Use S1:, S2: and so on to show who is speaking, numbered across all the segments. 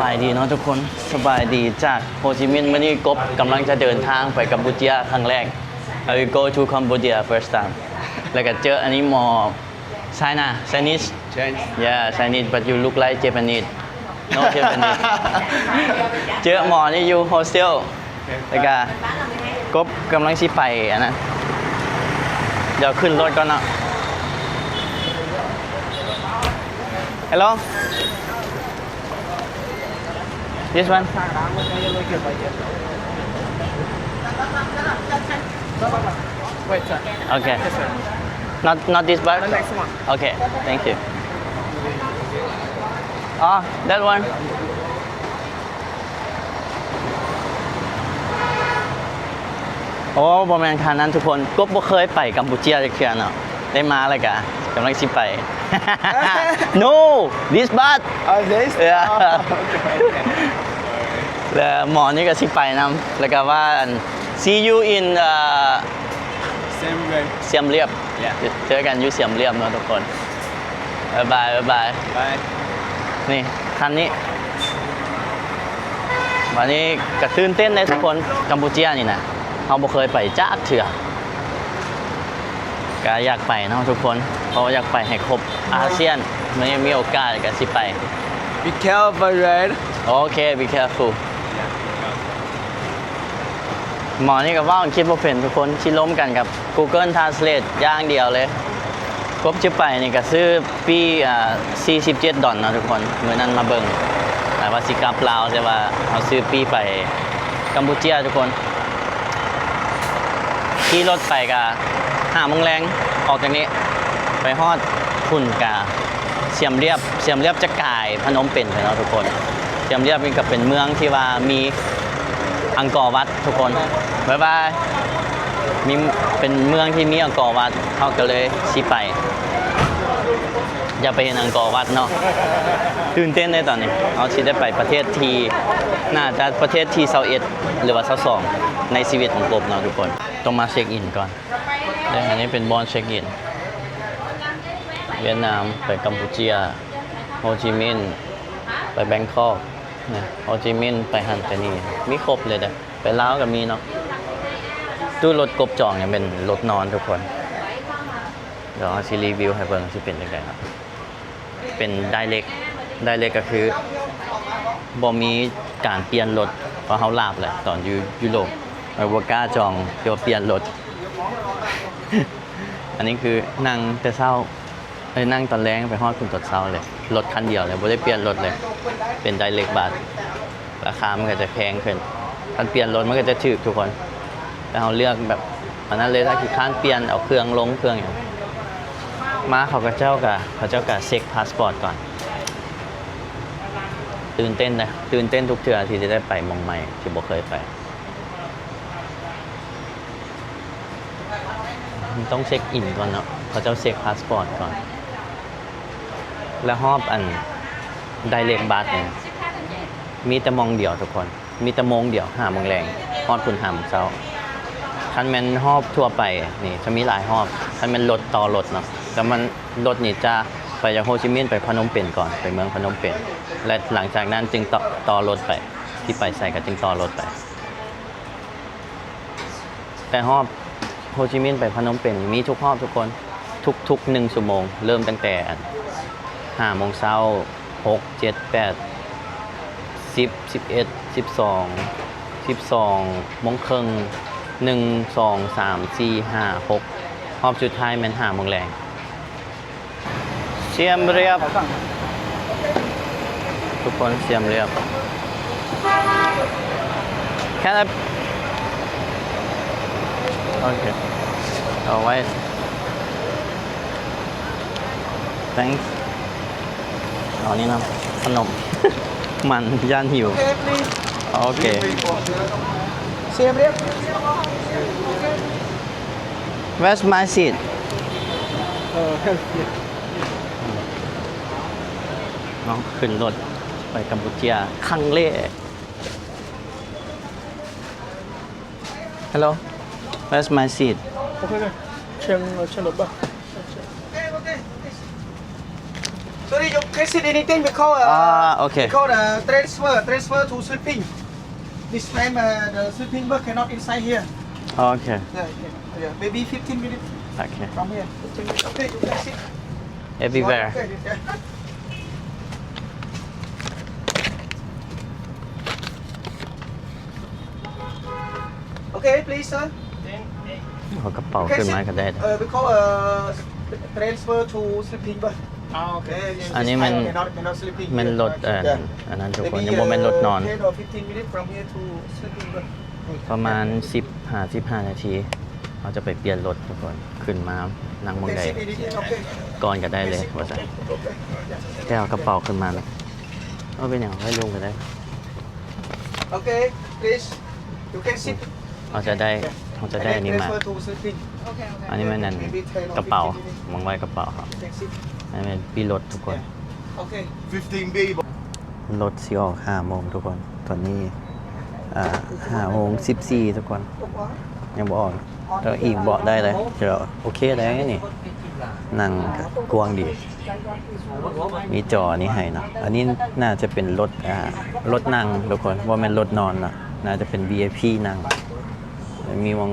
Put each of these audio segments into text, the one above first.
S1: บายดีเนาะทุกคนสบายดีจากโฮจิมินห์วันนี้กบกำลังจะเดินทางไปกัมพูชาครั้งแรก I will go to Cambodia first time แล้วก็เจออันนี้มอ China Chinese yeah Chinese but you look like Japanese no Japanese เจอหมอนี่อยู่โฮสเทลแล้วก็กบกำลังสิไปอันนั้นเดี๋ยวขึ้นรถก่อนเนาะ Hello This one?
S2: Wait, sir.
S1: Okay.
S2: Yes, sir.
S1: Not this bag?
S2: The next one.
S1: Okay, thank you. Ah, that one. โอ้บอแมนคันนั้นทุกคนก็บ่เคยไปกัมพูชาจักเทื่อเนาะได้มาแล้วกะกำลังสิไป No this bus
S2: Oh, this?
S1: Yeah.
S2: Oh, okay.
S1: แล้วหมอนี่ก็สิไปนำแล้วก็ว่า see you in
S2: Same way.
S1: เสียมเรียบ
S2: Yeah.
S1: เจอกันอยู่เสียมเรียบเนาะทุกคนบ๊ายบายบ๊ายบาย
S2: Bye.
S1: นี่คันนี้วันนี้ก็ตื่นเต้นเลยทุกคนกัมพูชานี่นะเราบ่เคยไปจ้าเถื่อก็อยากไปเนาะทุกคนเพราะว่าอยากไปให้ครบอาเซียนมันยังมีโอกาสก็สิไป
S2: Be careful, right?
S1: โอเค be careful หมอนี่ก็ว่าคิดว่าเป็นทุกคนที่ล้มกันกับ Google Translate อย่างเดียวเลยครบชื่อไปนี่ก็ซื้อปี47 ดอลลาร์นะทุกคนเมื่อนั้นมาเบิ่งแต่ว่าสิกลับลาวแต่ว่าเอาซื้อปีไปกัมพูชาทุกคนขี่รถไปกะ5 โมงแรงออกจากนี้ไปฮอดพุ่นกะเสียมเรียบจะกายพนมเปญไปเนาะทุกคนเสียมเรียบนี่ก็เป็นเมืองที่ว่ามีอังกอร์วัดทุกคนบ๊ายบายมีเป็นเมืองที่มีอังกอร์วัดเขาก็เลยสิไปอย่าไปเห็นอังกอร์วัดเนาะตื่นเต้นเลยตอนนี้เอาสิได้ไปประเทศที่น่าจะประเทศที่21หรือว่า22ในชีวิตของผมเนาะทุกคนต้องมาเช็คอินก่อนแล้วอันนี้เป็นบอนเช็คอินเวียดนามไปกัมพูชาโฮจิมินห์ไปแบงคอกนะโฮจิมินห์ไปฮันไปนี่มีครบเลยเด้อไปลาวก็มีเนาะตู้รถกบจองเนี่ยเป็นรถนอนทุกคนเดี๋ยวเอาซีรีวิวให้เบิ่งสิเป็นจังไดครับเป็นไดเล็กก็คือบ่มีการเปลี่ยนรถเพราะเฮาลาบแหละตอนอยู่ยุโรปบ่กล้าจองเดี๋ยวเปลี่ยนรถ อันนี้คือนั่งแต่เช้านั่งตอนแรงไปฮอดคุณตอนเช้าเลยรถคันเดียวเลยบ่ได้เปลี่ยนรถเลยเป็นไดเล็กบัสราคามันก็จะแพงขึ้นถ้าเปลี่ยนรถมันก็จะถูกทุกคนแต่เราเลือกแบบอันนั้นเลยถ้าคือข้านเปลี่ยนเอาเครื่องลงเครื่องอย่างมาเขาเจ้าก็เช็คพาสปอร์ตก่อนตื่นเต้นทุกเทื่อที่จะได้ไปเมืองใหม่ที่บ่เคยไปต้องเช็คอินก่อนเนาะเขาเจ้าเช็คพาสปอร์ตก่อนแล้วฮอบอันไดเรกบัสเนี่ยมีแต่มองเดียวทุกคนมีแต่โมงเดียว5 โมงแรงฮอดคุณ5 โมงเช้าคันแมนฮอบทั่วไปนี่จะมีหลายฮอบคันแมนรถต่อรถเนาะแต่มันรถนี่จะไปจากโฮจิมินห์ไปพนมเปญก่อนไปเมืองพนมเปญและหลังจากนั้นจึงต่อรถไปที่ไปใส่ก็จึงต่อรถไปแต่ฮอบโฮจิมินห์ไปพนมเปญมีทุกฮอบทุกคนทุก1 ชั่วโมงเริ่มตั้งแต่5 โมงเช้า6 7 8 10 11 12 โมงครึ่ง1 2 3 4 5 6รอบสุดท้ายมัน5 โมงแรงเสียมเรียบทุกคนเสียมเรียบ Can I Okay เอาไว้ Thanks เอานี่นะขนม มันย่านหิว
S2: Okay, please.
S1: โอเค
S2: Same rate.
S1: Where's my seat
S2: Help.
S1: น้องขึ้นรถไปกัมพูชาครั้งแรก Hello Where's my seat
S2: Okay. Chân đột bậc.
S3: Sorry,
S2: can sit anything because
S1: okay.
S2: because transfer to sleeping. This time the sleeping bus cannot inside here.
S1: Okay.
S2: Yeah, maybe 15 minutes
S1: Okay.
S2: from here. 15 minutes. Okay, you can sit.
S1: Everywhere.
S2: Okay, okay, please, sir.
S1: เอากระเป๋าขึ้นมาก็ได้
S2: Because transfer to sleeping bus. Okay.
S1: อันนี้มัน
S2: cannot sleeping.
S1: มันรถอันนั้นทุกคนยังบ่แม่นรถนอน
S2: 10 or 15 minutes from here to sleeping bus.
S1: ประมาณ15นาทีเราจะไปเปลี่ยนรถทุกคนขึ้นมานั่งมอง
S2: Can
S1: ใด
S2: sit anything. Okay.
S1: ก่อนก็ได้เลยว่าซั่นแค่เอากระเป๋าขึ้นมาแล้วเอาเป็นหยังไว้ลงก็ได้
S2: Okay, please. You can sit.
S1: เราจะได้อันนี้มา
S2: Transfer to sleeping.
S1: อันนี้มันนั่นกระเป๋ามองไว้กระเป๋าครับ
S2: You can sit.
S1: อันนี้เป็นปีรถทุกคน
S2: Okay.
S3: 15B.
S1: รถสิออก5โมงทุกคน ตอนนี้5โมง14ทุกคน ยังบ่ออกแต่อีกเบาะได้เลยเดี๋ยวโอเคได้นี่นั่งกว้างดี มีจอนี้ให้เนาะอันนี้น่าจะเป็นรถนั่งทุกคนว่าแม่นรถนอนเนาะน่าจะเป็น VIP นั่งมีวง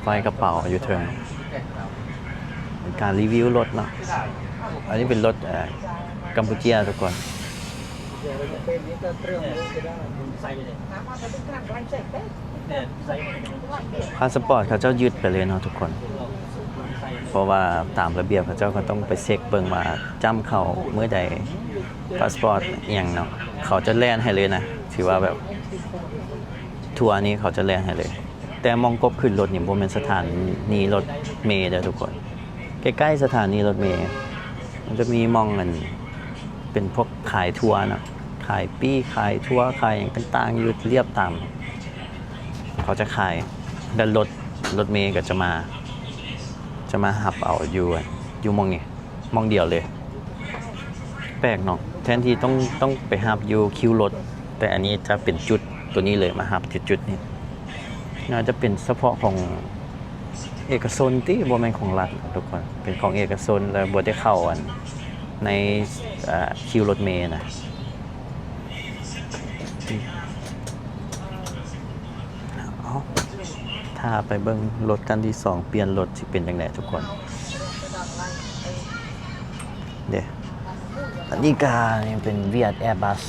S1: ไฟกระเป๋าอยู่เทิงเป็นการรีวิวรถเนาะอันนี้เป็นรถกัมพูเชียทุกคนพาสปอร์ตเขาเจ้ายึดไปเลยเนาะทุกคนเพราะว่าตามระเบียบเขาเจ้าก็ต้องไปเช็คเบิ่งว่าจ้ำเข้าเมื่อใดพาสปอร์ตอหยังเนาะเขาจะแล่นให้เลยนะถือว่าแบบทัวร์นี้เขาจะแล่นให้เลยแต่มองกบขึ้นรถนี่บ่แม่นสถานีรถเมล์เด้อทุกคนใกล้ๆสถานีรถเมล์มันจะมีมองกันเป็นพวกขายทัวร์เนาะขายปี้ขายทัวร์ขายอย่างต่างๆอยู่เรียบตามเขาจะขายแล้วรถเมล์ก็จะมาหับเอาอยู่มองนี่มองเดียวเลยแปลกเนาะแทนที่ต้องไปหับอยู่คิวรถแต่อันนี้จะเป็นจุดตัวนี้เลยมาหับจุดนี้น่าจะเป็นเฉพาะของเอกชนที่บ่แม่นของรัฐทุกคนเป็นของเอกชนแล้วบ่ได้เข้าในคิวรถเมล์นะถ้าไปเบิ่งรถคันที่2เปลี่ยนรถสิเป็นจังได๋ทุกคนเด้อันนี้ก็นี่เป็น Viet Airbus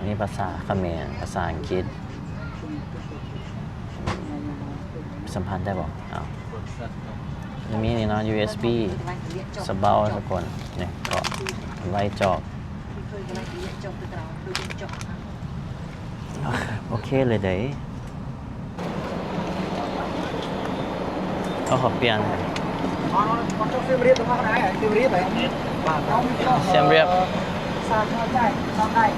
S1: นี่ภาษาเขมรภาษาอังกฤษสัมพันธ์ได้บ่อ้าวมีนี่เนาะ USB สะเบาทุกคนนี่ก็ไว้จอกโอเคเลยเด้เอาขอเปลี่ยน
S2: Con cho xem riết đúng không? Đấy, xem riết đấy.
S1: Xem riết.
S2: Sao cho chạy, sao đây.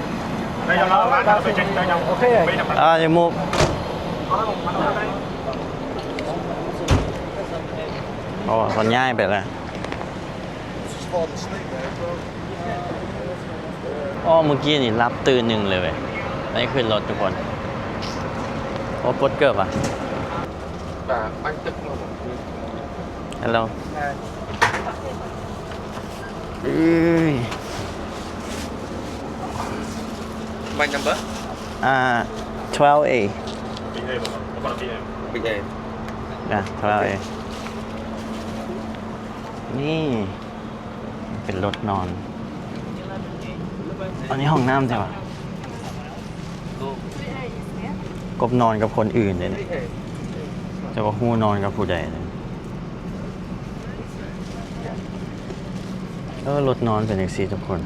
S3: Đây cho nó bán phải check cho nhau.
S2: Ok rồi.
S1: You move. โอ้คนย้ายไปแล้วอ๋อเมื่อกี้นี่รับตื่นหนึ่งเลยเว้ยนี่ขึ้นรถทุกคนโอ้ปดเกือบอ่ะ
S3: Bánh tức luôn.
S1: Hello เอ้ย
S3: Bánh number?
S1: 12A
S3: Big A.
S1: นะ 12A นี่เป็นรถนอนอันนี้ห้องน้ำใช่ปะกบนอนกับคนอื่นเลยจะว่าหู้นอนกับผู้ใดเลยรถนอนเป็นอย่างสี่ทุกคน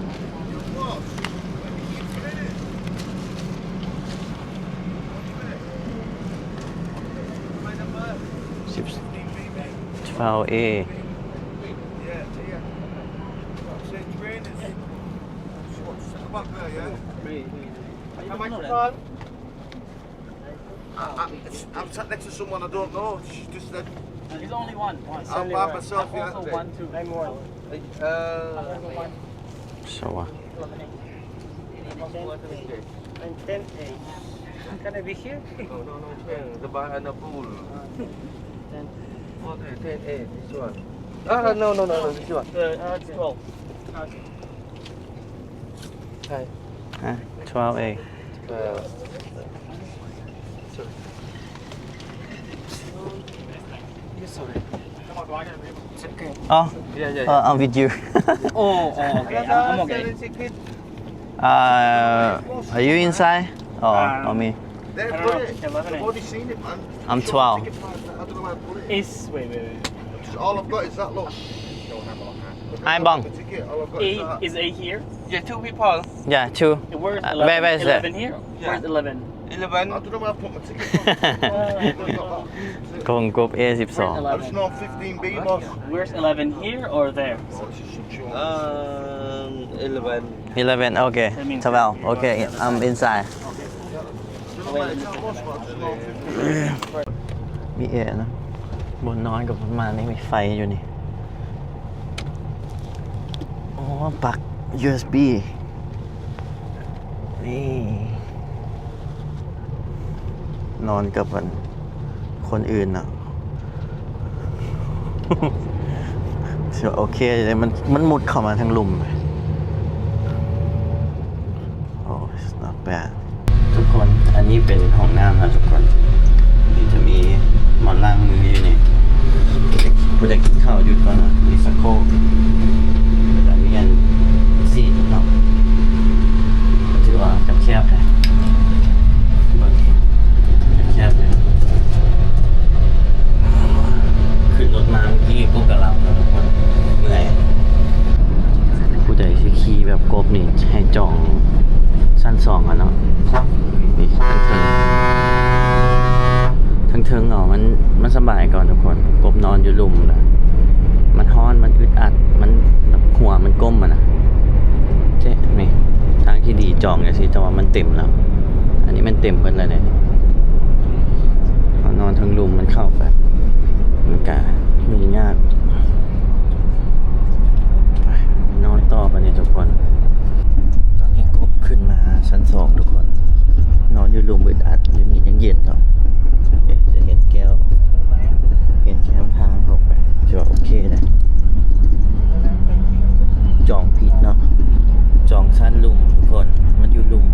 S1: 12A
S3: How much is it? I'm sat next to someone I don't know. She just said,
S4: There's only one.
S3: I'm by myself,
S4: Also
S3: yeah.
S4: one, two. I'm one.
S1: so
S4: And 10A. Can I be here?
S3: No, 10. The bar and the pool. 10A, this one. No, this one.
S4: It's 12.
S3: ใช่
S1: 12A Oh, I'm with you.
S4: Oh, okay. I'm okay.
S1: Are you inside? Or me?
S3: There,
S4: I don't
S3: put
S4: know.
S3: it.
S4: 11
S3: I've already seen it, man.
S1: I'm
S3: Sure,
S1: 12.
S3: ticket price, I don't know how to put it.
S4: Is wait.
S3: Just all I've got is that, look.
S1: Hi, Bong.
S3: The ticket, all I've got is
S4: A
S3: that.
S4: is A here?
S3: Yeah, 2 people.
S1: Yeah, 2.
S4: Where's
S1: Uh,
S4: 11?
S1: where is that?
S4: 11 here?
S3: Yeah.
S4: Where's 11?
S3: 11. I don't know where I put my ticket from.
S1: กงกบ A12
S3: I just know 15B, boss.
S4: Where's 11 here or there?
S3: Oh, this is such a... 11.
S1: 11 okay 12 okay I'm inside มีแอร์นะบนนอนกับประมาณนี้มีไฟอยู่นี่อ๋อปลั๊ก USB นี่นอนกับคนอื่นอ่ะ โอเคเลยมันมุดเข้ามาทั้งหลุมเลยโอ้ it's not bad ทุกคนอันนี้เป็นห้องน้ำนะทุกคนนี่จะมีหมอนล้างมืออยู่นี่ผู้ใดกินข้าวหยุดก่อนนะมีสักโครกแล้วมีอันซีดเนาะถือว่าแคบๆเลยแคบๆเลยขึ้นรถมาเมื่อกี้ก็กระลับนะทุกคนเมื่อยผู้ใดที่ขี่แบบกบนี่ให้จองชั้น2อ่ะเนาะนี่ทั้งเทิงมันสบายก่อนทุกคนกบนอนอยู่หลุมแล้วมันฮ้อนมันอึดอัดมันหัวมันก้มอ่ะนะเจ๊นี่ทางที่ดีจองอย่างสิแต่ว่ามันเต็มแล้วอันนี้มันเต็มเพิ่นแล้วเนี่ยนอนทั้งหลุมมันเข้าไปมันกะยุ่งยากไปนอนต่อไปนี่ทุกคนตอนนี้กบขึ้นมาชั้น2ทุกคนนอนอยู่หลุมอึดอัดอยู่นี่ยังเย็นต่อจะเห็นแก้วเห็นแคมทางออกไปจะโอเคเลยจองผิดเนาะจองชั้นหลุมทุกคนมันอยู่หลุม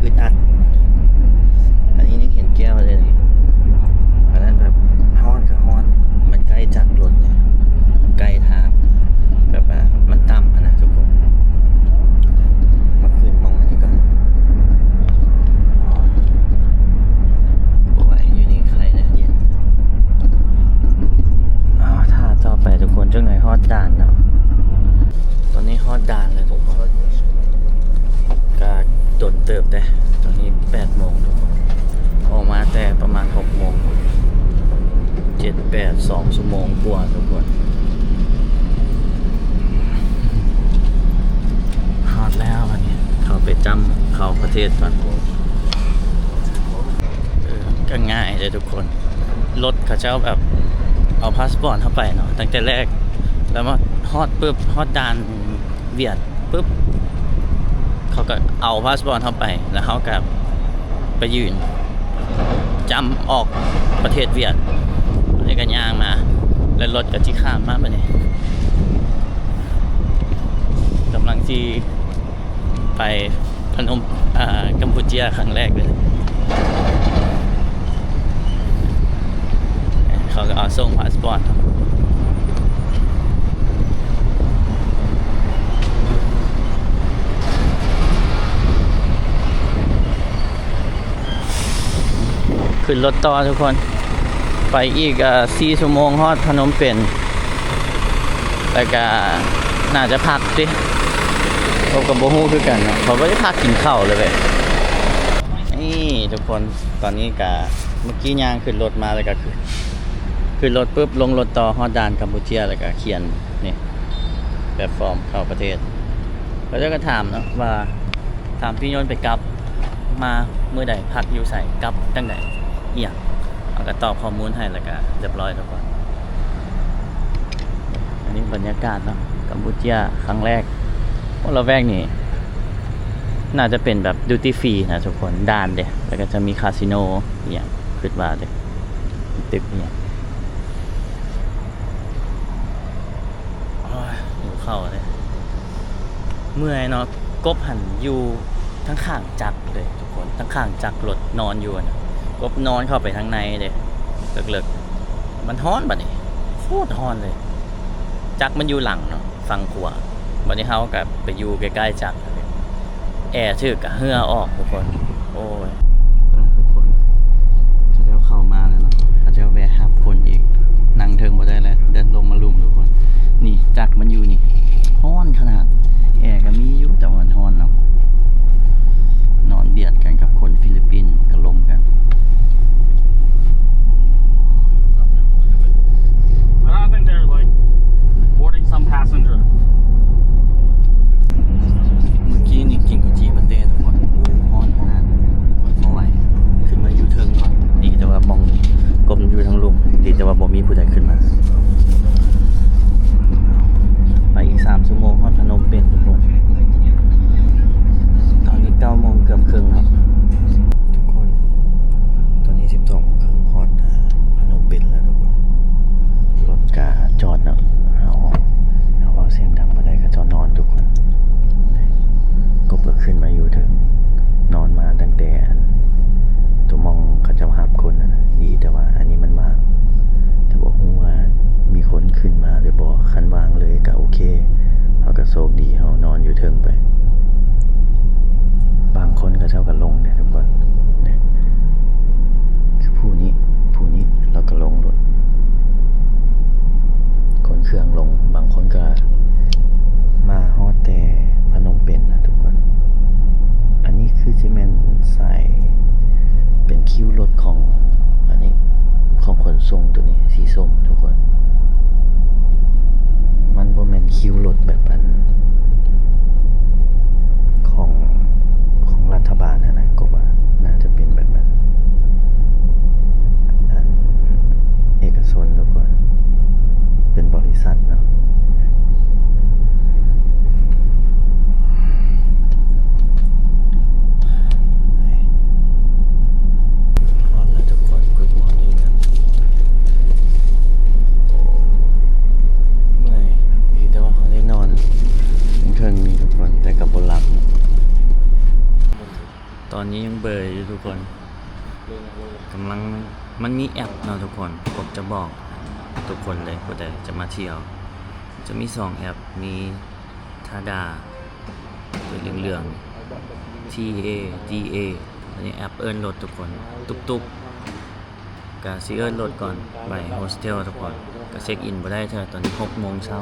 S1: อึดอัดอันนี้ยังเห็นแก้วเลยนี่อันนั้นแบบฮ้อนกับฮ้อนมันใกล้จากรถเนี่ยใกล้ทางแบบว่ามันต่ำนะทุกคนมาขึ้นมองอันนี้ก่อนโอ้ยอยู่นี่ใครเนี่ยเย็นถ้าต่อไปทุกคนจังไหนฮอดด่านเนาะตอนนี้ฮอดด่านเลยทุกคนก็โดนเติบได้ตอนนี้8 โมงทุกคนออกมาแต่ประมาณ6 โมง7 8 2 ชั่วโมงกว่าทุกคนฮอดแล้ววันนี้เขาไปจำเข้าประเทศก่อนก็ง่ายเลยทุกคนรถเขาเจ้าแบบเอาพาสปอร์ตเข้าไปเนาะตั้งแต่แรกแล้วมาฮอดปุ๊บฮอดด่านเวียดปุ๊บเขาก็เอาพาสปอร์ตเข้าไปแล้วเขาก็ไปยืนจำออกประเทศเวียดนี่ก็ย่างมาแล้วรถก็ที่ข้ามมาแบบนี้กำลังที่ไปพนมกัมพูชาครั้งแรกเลยเขาก็เอาส่งพาสปอร์ตขึ้นรถต่อทุกคนไปอีก4 ชั่วโมงฮอดพนมเปญแล้วก็น่าจะพักดิเขากับโบฮู้คือกันนะเขาก็จะพักกินข้าวเลยเว้ยนี่ทุกคนตอนนี้ก็เมื่อกี้ย่างขึ้นรถมาแล้วก็ขึ้นรถปุ๊บลงรถต่อฮอดด่านกัมพูชาแล้วก็เขียนนี่แบบฟอร์มเข้าประเทศเขาจะก็ถามเนาะว่าถามพี่ยนต์ไปกลับมาเมื่อใดพักอยู่ใส่กลับตั้งไหนเอียงเอาก็ตอบข้อมูลให้แล้วก็เรียบร้อยทุกคนอันนี้บรรยากาศเนาะกัมพูชาครั้งแรกพวกเราแวกนี่น่าจะเป็นแบบดิวตี้ฟรีนะทุกคนด่านเด้แล้วก็จะมีคาสิโนอย่างคิดว่าเด้ตึกเนี่ยหิวข้าวเลยเมื่อยเนาะ กบหันอยู่ทั้งข้างจักรเลยทุกคนทั้งข้างจักรรถนอนอยู่นะกบนอนเข้าไปทางในเลยเลิกๆมันฮ้อนบัดนี้โคตรฮ้อนเลย จักรมันอยู่หลังเนาะฝั่งขวาบัดนี้เฮากับไปอยู่ใกล้ๆจักรแอร์ถือกะเหือออกทุกคนโอ้ยทุกคนเขาจะเข้ามาแล้วเนาะเขาจะแวะหาคนอีกนั่งเทิงบ่ได้แล้วเดินลงมาลุมทุกคนนี่จักรมันอยู่นี่ฮ้อนขนาดแอร์ก็มีอยู่แต่ว่ามันฮ้อนเนาะนอนเบียดกันกับคนฟิลิปปินส์ก็ลมกัน
S5: I don't think they're like boarding some passenger.
S1: เมื่อกี้นี่กินกุจีบันเต้ทุกคนโอ้ฮ้อนขนาดไม่ไหวขึ้นมาอยู่เทิงก่อนดีแต่ว่ามองกลมอยู่ทั้งลุมดีแต่ว่าบ่มีผู้ใดขึ้นมาไปอีก3 ชั่วโมงฮอดพนมเปญทุกคนตอนนี้9 โมงเกือบครึ่งแล้วทุกคนตอนนี้12 โมงครึ่งฮอดพนมเปญแล้วทุกคนรถกาจอดเนาะเอาเสียงดังมาได้ก็จอดนอนทุกคนก็เปิดขึ้นมาอยู่ถึงนอนมาตั้งแต่ตัวมองเขาจะหับคนนะดีแต่ว่าอันนี้มันวางแต่บอกว่ามีคนขึ้นมาเลยบอกคันวางเลยก็โอเคเขาก็โชคดีเขานอนอยู่ถึงไปบางคนก็เจ้าก็ลงเนี่ยทุกคนเนี่ยคือผู้นี้เราก็ลงรถคนเครื่องลงบางคนก็มาฮอดแต่พนมเปญนะทุกคนอันนี้คือซีเมนสายเป็นคิวรถของอันนี้ของขนส่งตัวนี้สีส้มทุกคนมันบ่แม่นคิวรถแบบอันของรัฐบาลนะก็ว่าน่าจะเป็นแบบนั้นอันเอกชนทุกคนเป็นบริษัทเนาะพร้อมแล้วทุกคน Good morning นะเมื่อยดีแต่ว่าเขาได้นอนเทิงมีทุกคนแต่กับบนหลับตอนนี้ยังเบยอยู่ทุกคนกำลังมันมีแอปเนาะทุกคนผมจะบอกทุกคนเลยผู้ใดจะมาเที่ยวจะมี2 แอปมีทาดาเป็นเหลืองๆ TADA อันนี้แอปเอิ้นรถทุกคนตุกๆก็สิเอิ้นรถก่อนไปโฮสเทลทุกคนก็เช็คอินบ่ได้เท่าตอนนี้6 โมงเช้า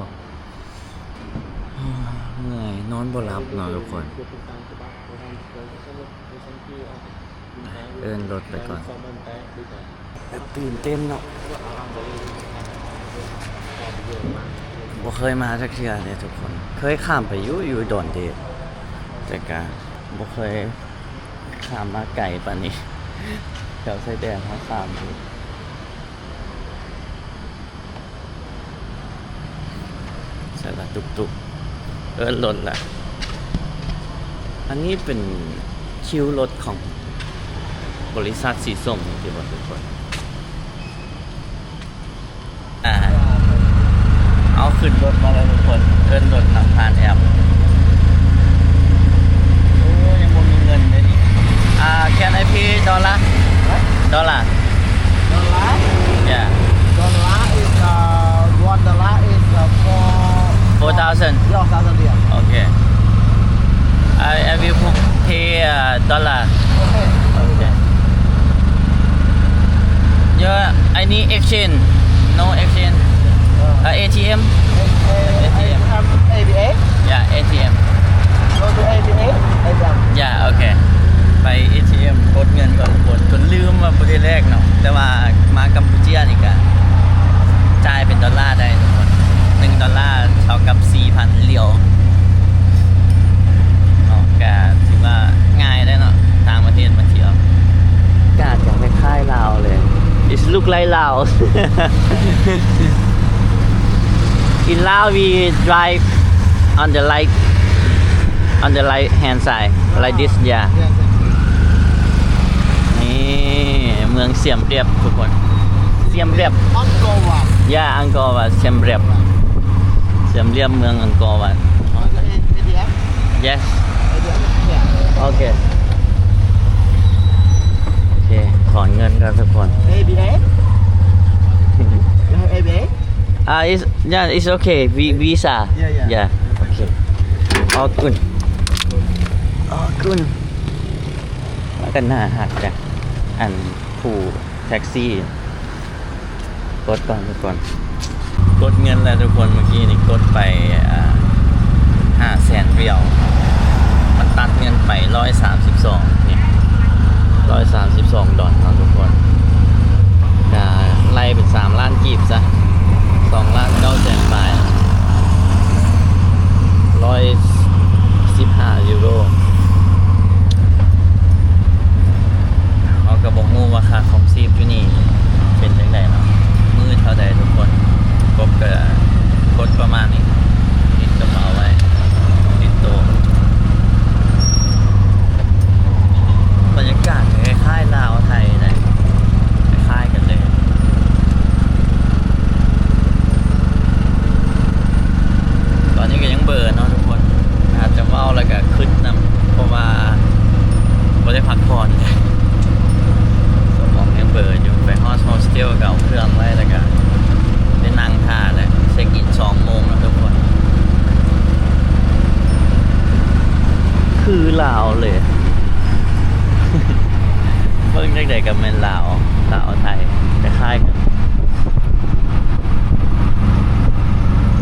S1: เหนื่อยนอนบ่หลับเนาะทุกคนเอิ้นรถไปก่อนแบบตื่นเต้นเนาะบ่เคยมาสักเทื่อเลยทุกคนเคยข้ามไปอยู่ดอนเดชแต่ก็บ่เคยข้ามมาไกลปานนี้แถวชายแดนเขาข้ามอยู่ใช่ละตุกๆรถละอันนี้เป็นคิวรถของบริษัทสีส้มที่บอกทุกคนเอาขึ้นรถมาแล้วทุกคนเอิ้นรถนำผ่านแอปโอ้ยังบ่มีเงินเลยนี่can I pay dollar
S2: Dollar
S1: yeah
S2: Dollar is $1 is for
S1: 4,000
S2: 4,000 riyal.
S1: okay I will pay dollar
S2: Okay.
S1: okay yeah I need exchange no exchange ATM
S2: ATM. ABA.
S1: yeah ATM
S2: Go to ABA. ATM.
S1: yeah okay ไป ATM กดเงินก่อนทุกคนจนลืมว่าประเทศแรกเนาะแต่ว่ามากัมพูชานี่ก็จ่ายเป็นดอลลาร์ได้ทุกคน$1เท่ากับ 4,000 เหรียญเนาะก็ถือว่าง่ายได้เนาะต่างประเทศมาเที่ยวกาดอย่างคล้ายๆลาวเลย It look like Laos in Laos we drive on the right hand side like this yeah นี่เมืองเสียมเรียบทุกคนเสียมเรียบ
S2: Angkor Wat.
S1: ย่าอังกอร์วัดเสียมเรียบเมืองอังกอร์วัด
S2: ATM.
S1: yes โอเคถอนเงินกันทุกคน
S2: ABA you have ABA
S1: it's okay visa
S2: Yeah.
S1: okay all good แล้วกันหน้าหักจ้ะอันผู้แท็กซี่กดก่อนทุกคนกดเงินแล้วทุกคนเมื่อกี้นี่กดไป500,000 เรียวมันตัดเงินไป132นี่132 ดอลลาร์ทุกคนจะไล่เป็น3 ล้านกีบซะ2 ล้าน9แสนบาท115 ยูโรเขาก็บอกงูว่าค่าคอมชีพอยู่นี่เป็นจังได๋เนาะมื้อเท่าใดทุกคนกบก็กดประมาณนี้ติดกระเป๋าไว้ติดตัวบรรยากาศคล้ายๆลาวไทยนะคล้ายๆกันเลยตอนนี้ก็ยังเบื่อเนาะทุกคนอาจจะเมาแล้วก็ขึ้นนํเพราะว่าบ่ได้พักผ่อนสมองยังเบื่ออยู่ไปฮอสเทลก็เอาเครื่องไว้แล้วก็ได้นั่งท่าเลยเช็คอิน2 โมงแล้วทุกคนคือลาวเลย เพิ่งจังได๋กับแม่นลาวไทยคล้ายๆกัน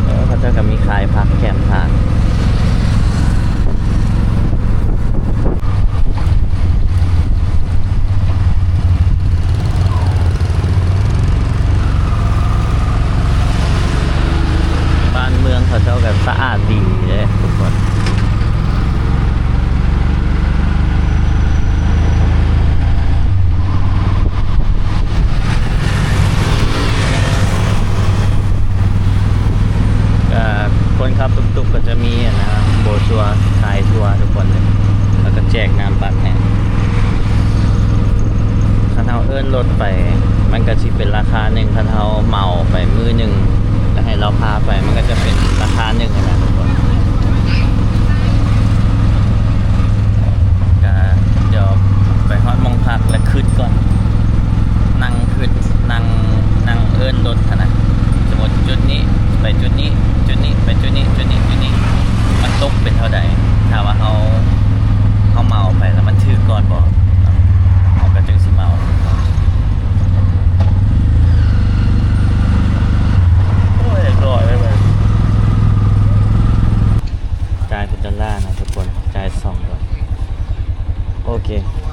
S1: แล้วเขาเจ้าก็มีขายพักแคมป์ทางบ้านเมืองเขาเจ้าก็สะอาดดีเด้ทุกคนคนขับตุกๆก็จะมีนะโบชัวขายทัวร์ทุกคนเลยแล้วก็แจกน้ำปั่นแห้งคันเฮาเอิ้นรถไปมันก็สิเป็นราคาหนึ่งคันเฮาเหมาไปมื้อหนึงแล้วให้เราพาไปมันก็จะเป็นราคาหนึ่งนะทุกคนก็เดี๋ยวไปฮอดมองพักแล้วขึ้นก่อนนั่งขึ้นนั่งเอิ้นรถนะสมมุติจุดนี้ไปจุดนี้ไปจุดนี้มันตกเป็นเท่าใดถ้าว่าเฮาเมาไปแล้วมันถือก่อนบ่เฮาก็จึงสิเมาโอ้ยร้อยไปจ่ายเป็นดอลลาร์นะทุกคนจ่าย2 ดอลลาร์โอเค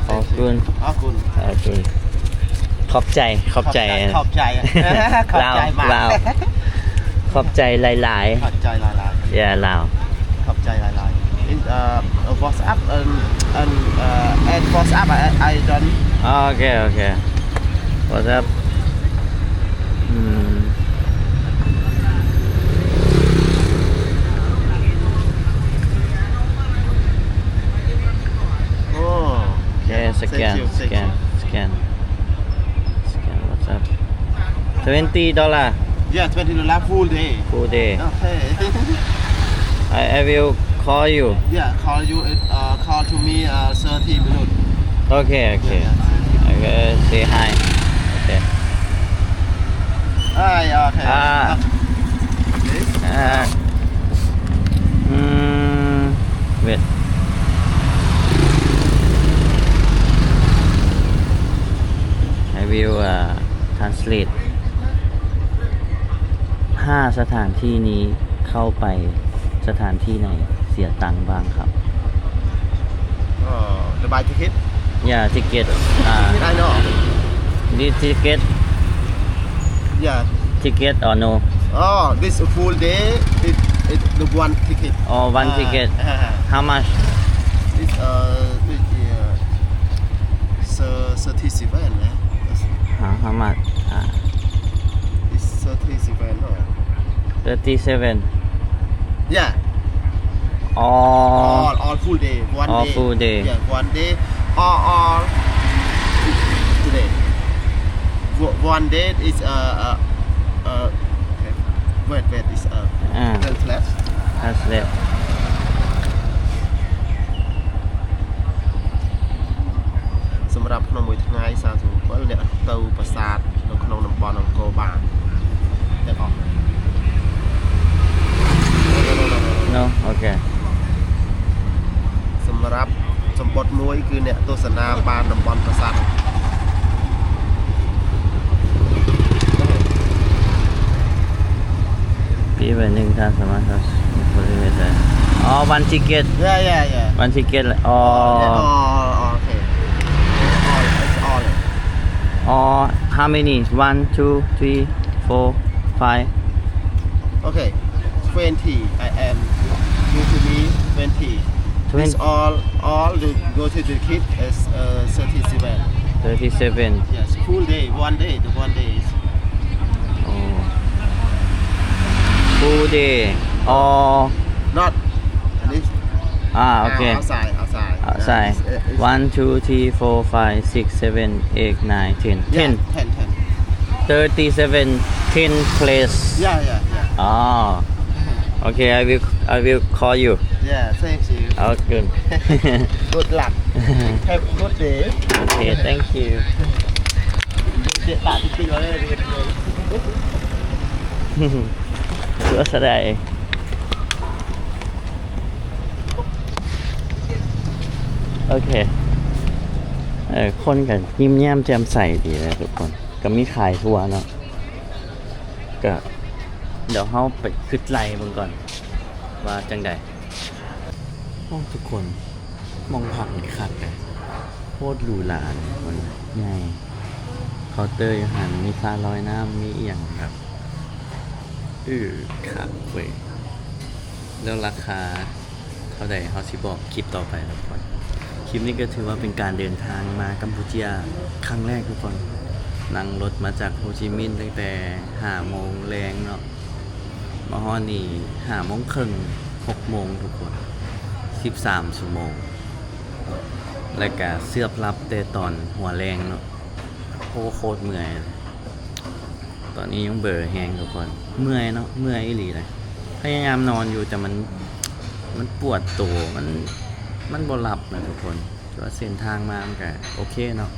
S1: ขอบคุณ
S3: ขอบคุณ
S1: ขอบใจ
S3: ขอบใจ ขอบใจมาก
S1: ลาวขอบใจหลาย
S3: ขอบใจหลาย
S1: ๆอย่าลาว
S3: ๆขอบใจหลายๆ in WhatsApp and WhatsApp I don't
S1: โอเค What's up
S3: โอ้
S1: โอเคสแกน What's up $20
S3: Yeah, $20 full day.
S1: full day
S3: Okay.
S1: I will call you
S3: Yeah, call to me 30 minutes.
S1: okay okay say hi okay
S3: Hi, okay.
S1: wait I will translate 5 สถานที่นี้เข้าไปสถานที่ไหนเสียตังค์บ้างครับ
S3: The buy ticket?
S1: Yeah ticket
S3: I know.
S1: this ticket
S3: Yeah.
S1: ticket or no
S3: Oh, this full day, it the one ticket.
S1: or one ticket how much
S3: It's 37, eh?
S1: how much
S3: It's 37, no?
S1: 37
S3: Yeah. All full day. One
S1: all
S3: day.
S1: full day
S3: Yeah, one day. All today. One day is okay. Wait, is translate.
S1: translate
S3: សម្រាប់ក្នុងមួយថ្ងៃ37អ្នកទៅប្រាសាទនៅក្នុងតំបន់អង្គរបានទាំងអស់
S1: No okay
S3: សម្រាប់សម្បត្តិមួយគឺអ្នកទស្សនាបានតំបន់ប្រាសាទ
S1: พี่เป็นหนึ่งท่านสามารถบริเวณได้อ๋อ one ticket
S3: yeah
S1: one ticket อ๋อ
S3: okay all
S1: อ๋อ how many 1 2 3 4 5
S3: okay 20 I am you to me 20 this all the go to the kid is 37
S1: 37
S3: yes full day one day the one day is
S1: oh full day or
S3: not this
S1: okay
S3: outside
S1: outside 1 2 3 4 5 6 7 8 9 10 10 37 10 place
S3: yeah
S1: oh okay I will call you
S3: yeah thank you
S1: oh good
S3: good luck have a good day
S1: okay thank you
S3: เด็ดตาติ๊กๆเลย
S1: ตัวสะใดโอเคคนกันยิ้มแย้มแจ่มใสดีเลยทุกคนก็มีขายทั่วเนาะก็เดี๋ยวเฮาไปขึ้นไล่เบิ่งก่อนว่าจังใดโอ้ทุกคนมองผักนี่คักเลยโคตรหรูหราเลยคนใหญ่เคาน์เตอร์อยู่หั่นมีฟ้าลอยน้ำมีอีหยังแบบคักเว้ยแล้วราคาเท่าใดเฮาสิบอกคลิปต่อไปทุกคนคลิปนี้ก็ถือว่าเป็นการเดินทางมากัมพูชาครั้งแรกทุกคนนั่งรถมาจากโฮจิมินห์ตั้งแต่ 5 โมงแรงเนาะมาฮอดนี่ 5 โมงครึ่ง 6 โมงทุกคน 13 ชั่วโมงแล้วก็เสือบรับแต่ตอนหัวแรงเนาะโคตรเมื่อยตอนนี้ยังเบอร์แฮงทุกคนเมื่อยเนาะเมื่อยอีหลีเลยพยายามนอนอยู่แต่มันปวดตัวมันบ่หลับนะทุกคนแต่ว่าเส้นทางมามันก็โอเคเนาะ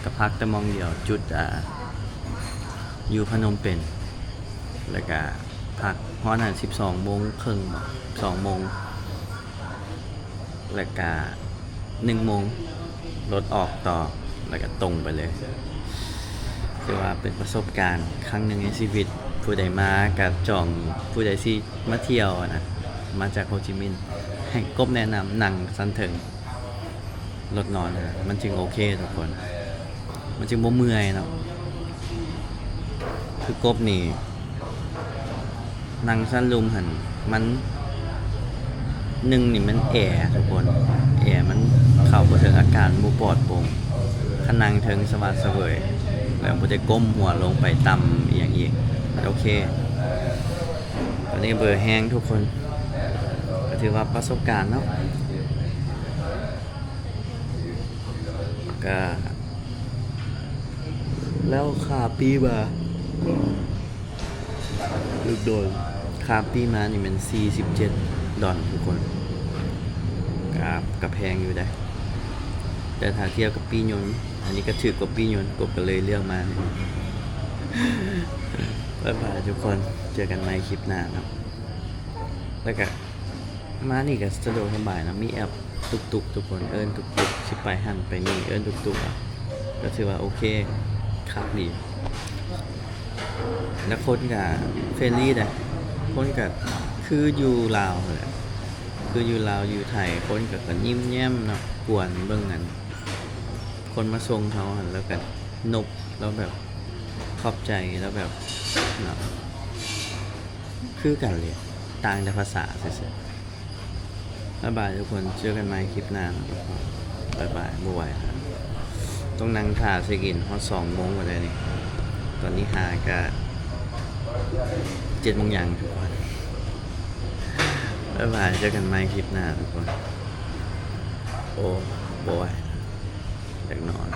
S1: ก็พักแต่มองเดียวจุดอยู่พนมเปญแล้วก็พักฮอดนั้น12 โมงครึ่ง2 โมงแล้วก็1 โมงรถออกต่อแล้วก็ตรงไปเลยคือว่าเป็นประสบการณ์ครั้งหนึ่งในชีวิตผู้ใดมากับจองผู้ใดสิมาเที่ยวนะมาจากโฮจิมินห์ให้กบแนะนำนั่งสันเถิงรถนอนนะมันจึงโอเคทุกคนมันจึงบ่เมื่อยเนาะคือกบนี่นั่งสันลุมหันมันนี่มันแอร์ทุกคนแอร์มันเข้าบ่ถึงอากาศบ่ปลอดโปร่งคันนั่งถึงสวัสดิ์เสวยแล้วบ่ได้ก้มหัวลงไปต่ำอีหยังอีกมันโอเคตอนนี้เบอร์แห้งทุกคนก็ถือว่าประสบการณ์เนาะก็แล้วค่าปีมาลูกโดนค่าปีมานี่มัน$47ทุกคนกับแพงอยู่ได้แต่ถ้าเทียบกับปียนต์อันนี้ก็ถือกว่าปียนต์กบก็เลยเลือกมาบ๊ายบายทุกคนเจอกันใหม่คลิปหน้าครับแล้วก็มานี่ก็สะดวกสบายนะมีแอปตุกๆทุกคนเอิ้นตุกๆสิไปหั่นไปนี่เอิ้นตุกๆก็ถือว่าโอเคครับดีแล้วคนก็เฟรนลี่นะคนก็คืออยู่ลาวแหละคืออยู่ลาวอยู่ไทยคนก็ยิ้มแย้มเนาะกวนเบิ่งกันคนมาส่งเขาแล้วก็นบแล้วแบบขอบใจแล้วแบบเนาะคือกันเลยต่างแต่ภาษาซื่อๆบ๊ายบายทุกคนเจอกันใหม่คลิปหน้าบ๊ายบายบ่ไหวครับต้องนั่งท่าเช็คอินฮอด2 โมงกว่าเลยนี่ตอนนี้หาก็7 โมงอย่างทุกคนบ๊ายบายเจอกันใหม่คลิปหน้าทุกคนโอ้บ่ไหวอยากนอน